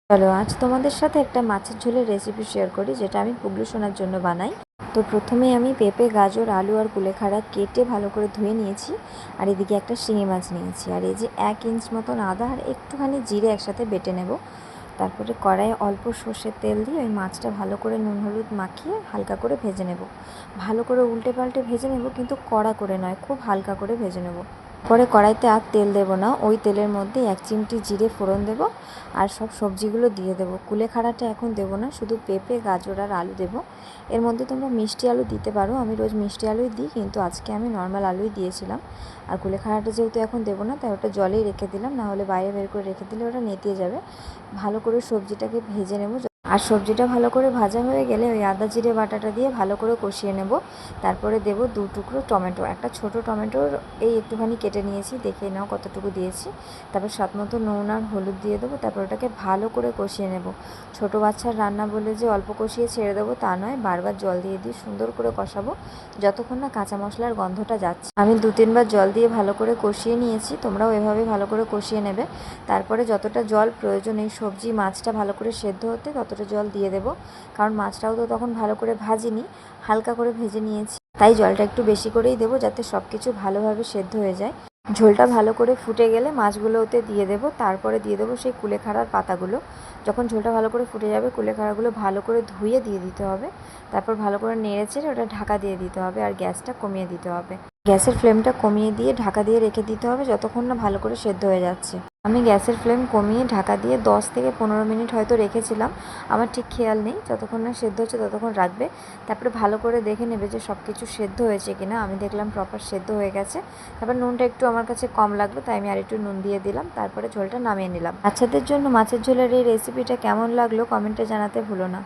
চলো আজ তোমাদের সাথে একটা মাছের ঝোলের রেসিপি শেয়ার করি, যেটা আমি পুগলু সোনার জন্য বানাই। তো প্রথমে আমি পেঁপে, গাজর, আলু আর কুলেখাড়া কেটে ভালো করে ধুয়ে নিয়েছি। আর এদিকে একটা শিঙি মাছ নিয়েছি, আর এই যে 1 ইঞ্চ মতন আদা আর একটুখানি জিরে একসাথে বেটে নেব। তারপরে কড়াইয়ে অল্প সর্ষের তেল দিয়ে ওই মাছটা ভালো করে নুন হলুদ মাখিয়ে হালকা করে ভেজে নেব। ভালো করে উল্টে পাল্টে ভেজে নেব, কিন্তু কড়া করে নয়, খুব হালকা করে ভেজে নেব। পরে কড়াইতে আর তেল দেব না, ওই তেলের মধ্যে 1 চিমটি জিরে ফোড়ন দেব আর সব সবজিগুলো দিয়ে দেবো। কুলেখাড়াটা এখন দেবো না, শুধু পেঁপে, গাজর আর আলু দেবো। এর মধ্যে তোমরা মিষ্টি আলু দিতে পারো, আমি রোজ মিষ্টি আলুই দিই, কিন্তু আজকে আমি নর্মাল আলুই দিয়েছিলাম। আর কুলেখাড়াটা যেহেতু এখন দেবো না, তাই ওটা জলেই রেখে দিলাম, না হলে বাইরে বের করে রেখে দিলে ওটা নেতিয়ে যাবে। ভালো করে সবজিটাকে ভেজে নেব। আর সবজিটা ভালো করে ভাজা হয়ে গেলে ওই আদা জিরে বাটাটা দিয়ে ভালো করে কষিয়ে নেব। তারপরে দেব 2 টুকরো টমেটো, একটা ছোট টমেটোর এই একটুখানি কেটে নিয়েছি, দেখে নাও কতটুকু দিয়েছি। তারপর স্বাদ মতো নুন আর হলুদ দিয়ে দেবো। তারপর ওটাকে ভালো করে কষিয়ে নেব। ছোটো বাচ্চার রান্না বলে যে অল্প কষিয়ে ছেড়ে দেবো তা নয়, বারবার জল দিয়ে দিয়ে সুন্দর করে কষাবো যতক্ষণ না কাঁচা মশলার গন্ধটা যাচ্ছে। আমি 2-3 বার জল দিয়ে ভালো করে কষিয়ে নিয়েছি, তোমরাও এভাবে ভালো করে কষিয়ে নেবে। তারপরে যতটা জল প্রয়োজন এই সবজি মাছটা ভালো করে সেদ্ধ হতে ততটা জল দিয়ে দেবো, কারণ মাছটাও তো তখন ভালো করে ভাজিনি, হালকা করে ভেজে নিয়েছি, তাই জলটা একটু বেশি করেই দেবো যাতে সব কিছু ভালোভাবে সেদ্ধ হয়ে যায়। ঝোলটা ভালো করে ফুটে গেলে মাছগুলো ওতে দিয়ে দেবো। তারপরে দিয়ে দেবো সেই কুলেখাড়ার পাতাগুলো। যখন ঝোলটা ভালো করে ফুটে যাবে, কুলেখাড়াগুলো ভালো করে ধুয়ে দিয়ে দিতে হবে। তারপর ভালো করে নেড়ে চেড়ে ওটা ঢাকা দিয়ে দিতে হবে আর গ্যাসটা কমিয়ে দিতে হবে। গ্যাসের ফ্লেমটা কমিয়ে দিয়ে ঢাকা দিয়ে রেখে দিতে হবে যতক্ষণ না ভালো করে সেদ্ধ হয়ে যাচ্ছে। আমি গ্যাসের ফ্লেম কমিয়ে ঢাকা দিয়ে 10 থেকে 15 মিনিট হয়তো রেখেছিলাম, আমার ঠিক খেয়াল নেই। যতক্ষণ না সেদ্ধ হচ্ছে ততক্ষণ রাখবে। তারপরে ভালো করে দেখে নেবে যে সব কিছু সেদ্ধ হয়েছে কিনা। আমি দেখলাম প্রপার সেদ্ধ হয়ে গেছে। তারপর নুনটা একটু আমার কাছে কম লাগলো, তাই আমি আর একটু নুন দিয়ে দিলাম। তারপরে ঝোলটা নামিয়ে নিলাম। বাচ্চাদের জন্য মাছের ঝোলের এই রেসিপিটা কেমন লাগলো কমেন্টে জানাতে ভুলো না।